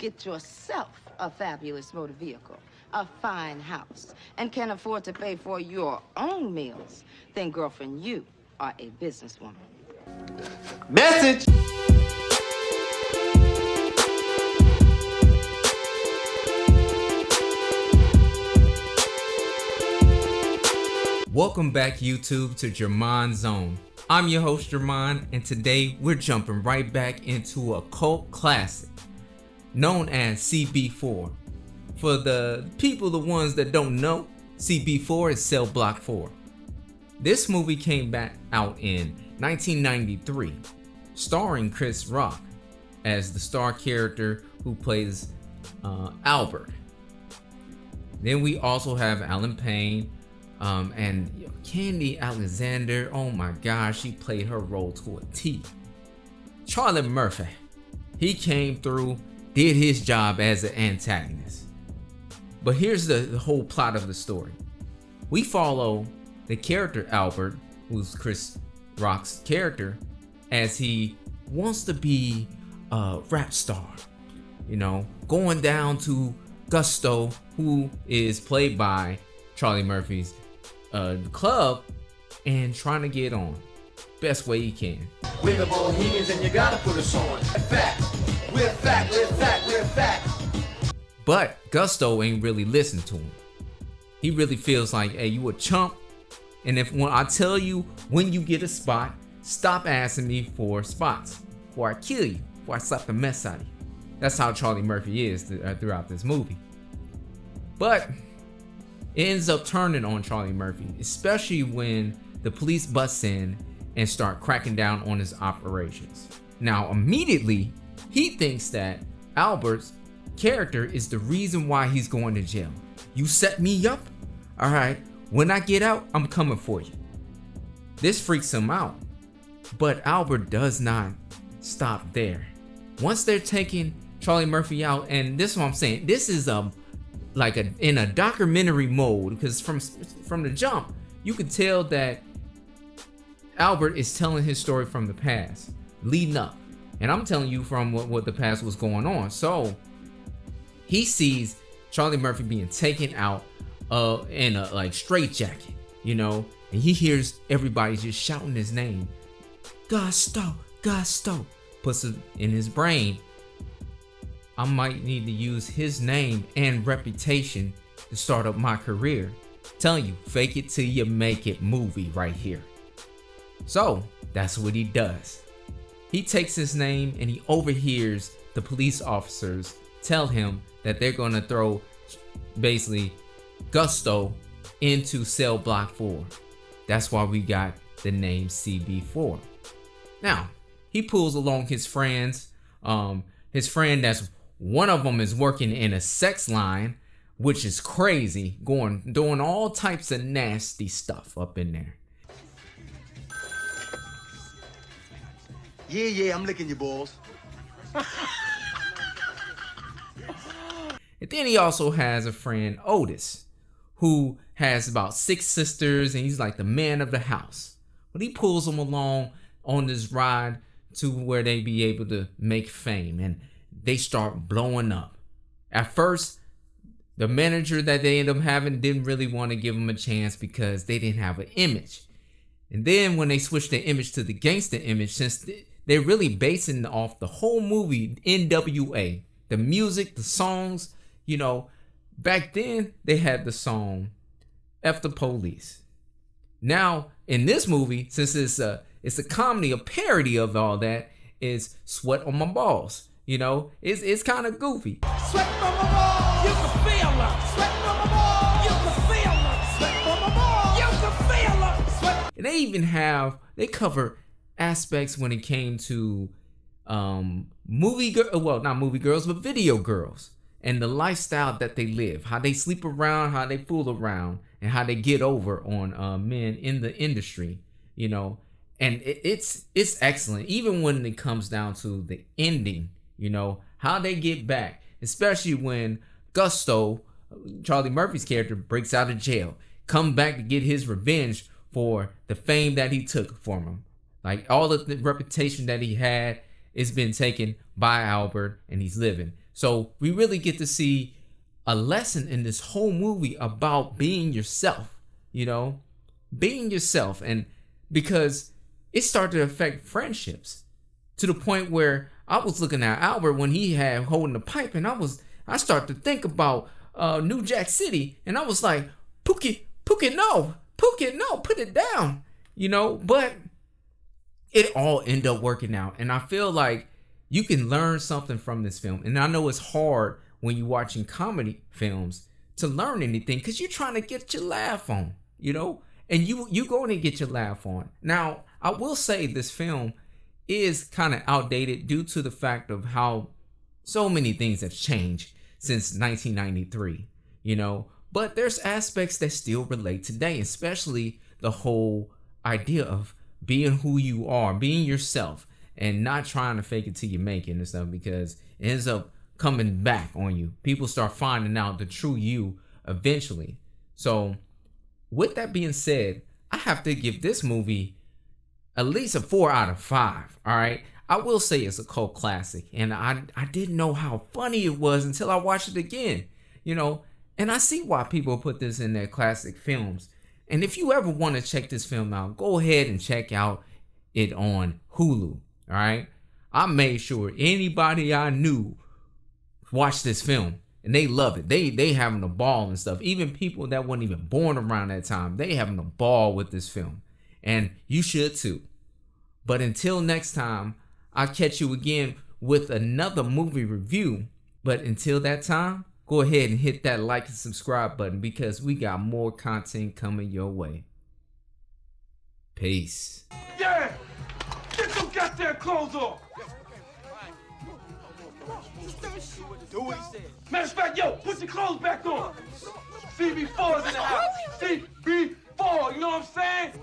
get yourself a fabulous motor vehicle, a fine house, and can afford to pay for your own meals, then, girlfriend, you are a businesswoman. Message! Welcome back, YouTube, to germ-onzone. I'm your host, German, and today we're jumping right back into a cult classic known as CB4. For the people, the ones that don't know, CB4 is Cell Block 4. This movie came back out in 1993, starring Chris Rock as the star character who plays Albert. Then we also have Alan Payne and Candy Alexander. Oh my gosh, she played her role to a T. Charlie Murphy, he came through, did his job as an antagonist. But here's the whole plot of the story. We follow the character Albert, who's Chris Rock's character, as he wants to be a rap star, you know, going down to Gusto, who is played by Charlie Murphy's club, and trying to get on best way he can. We're the Bohemians and you gotta put us on. We're fact. But Gusto ain't really listening to him. He really feels like, hey, you a chump, and when I tell you when you get a spot, stop asking me for spots before I kill you, before I slap the mess out of you. That's how Charlie Murphy is throughout this movie. But it ends up turning on Charlie Murphy, especially when the police bust in and start cracking down on his operations. Now, immediately, he thinks that Albert's character is the reason why he's going to jail. You set me up? All right, when I get out, I'm coming for you. This freaks him out, but Albert does not stop there. Once they're taking Charlie Murphy out, and this is what I'm saying, this is in a documentary mode, because from the jump you could tell that Albert is telling his story from the past leading up, and I'm telling you from what the past was going on. So he sees Charlie Murphy being taken out in a straitjacket, you know, and he hears everybody just shouting his name, Gusto, puts it in his brain. I might need to use his name and reputation to start up my career. Telling you, fake it till you make it movie right here. So that's what he does. He takes his name and he overhears the police officers tell him that they're going to throw basically Gusto into Cell Block 4. That's why we got the name CB4. Now, he pulls along his friends. His friend that's one of them is working in a sex line, which is crazy, doing all types of nasty stuff up in there. Yeah, I'm licking your balls. And then he also has a friend, Otis, who has about 6 sisters, and he's like the man of the house. But he pulls them along on this ride to where they be able to make fame, and they start blowing up. At first, the manager that they end up having didn't really want to give them a chance because they didn't have an image. And then when they switched their image to the gangster image, since they're really basing off the whole movie NWA, the music, the songs, you know, back then they had the song F the Police. Now in this movie, since it's a comedy, a parody of all that, is Sweat on My Balls. You know, it's kind of goofy. Sweat on my balls, you can feel her. Sweat on my balls, you can feel her. Sweat on my balls, you can feel her. Sweat. And they cover aspects when it came to not movie girls, but video girls, and the lifestyle that they live, how they sleep around, how they fool around, and how they get over on men in the industry, you know. And it's excellent, even when it comes down to the ending, you know, how they get back, especially when Gusto, Charlie Murphy's character, breaks out of jail, come back to get his revenge for the fame that he took from him. Like all of the reputation that he had, it's been taken by Albert, and he's living. So we really get to see a lesson in this whole movie about being yourself, you know, being yourself. And because it started to affect friendships to the point where I was looking at Albert when he had holding the pipe, and I started to think about New Jack City, and I was like, Pookie, no, put it down, you know. But it all ended up working out, and I feel like you can learn something from this film. And I know it's hard when you're watching comedy films to learn anything because you're trying to get your laugh on, you know, and you going to get your laugh on. Now, I will say this film is kind of outdated due to the fact of how so many things have changed since 1993, you know, but there's aspects that still relate today, especially the whole idea of being who you are, being yourself, and not trying to fake it till you make it and stuff, because it ends up coming back on you. People start finding out the true you eventually. So with that being said, I have to give this movie at least a 4 out of 5. All right. I will say it's a cult classic, and I didn't know how funny it was until I watched it again, you know, and I see why people put this in their classic films. And if you ever want to check this film out, go ahead and check out it on Hulu. All right. I made sure anybody I knew watched this film and they love it. They having a ball and stuff. Even people that weren't even born around that time, they having a ball with this film. And you should too. But until next time, I'll catch you again with another movie review. But until that time, go ahead and hit that like and subscribe button, because we got more content coming your way. Peace. Yeah! Get your goddamn clothes off! Do what he said. Matter of fact, yo, put your clothes back on. CB4's in the house. See?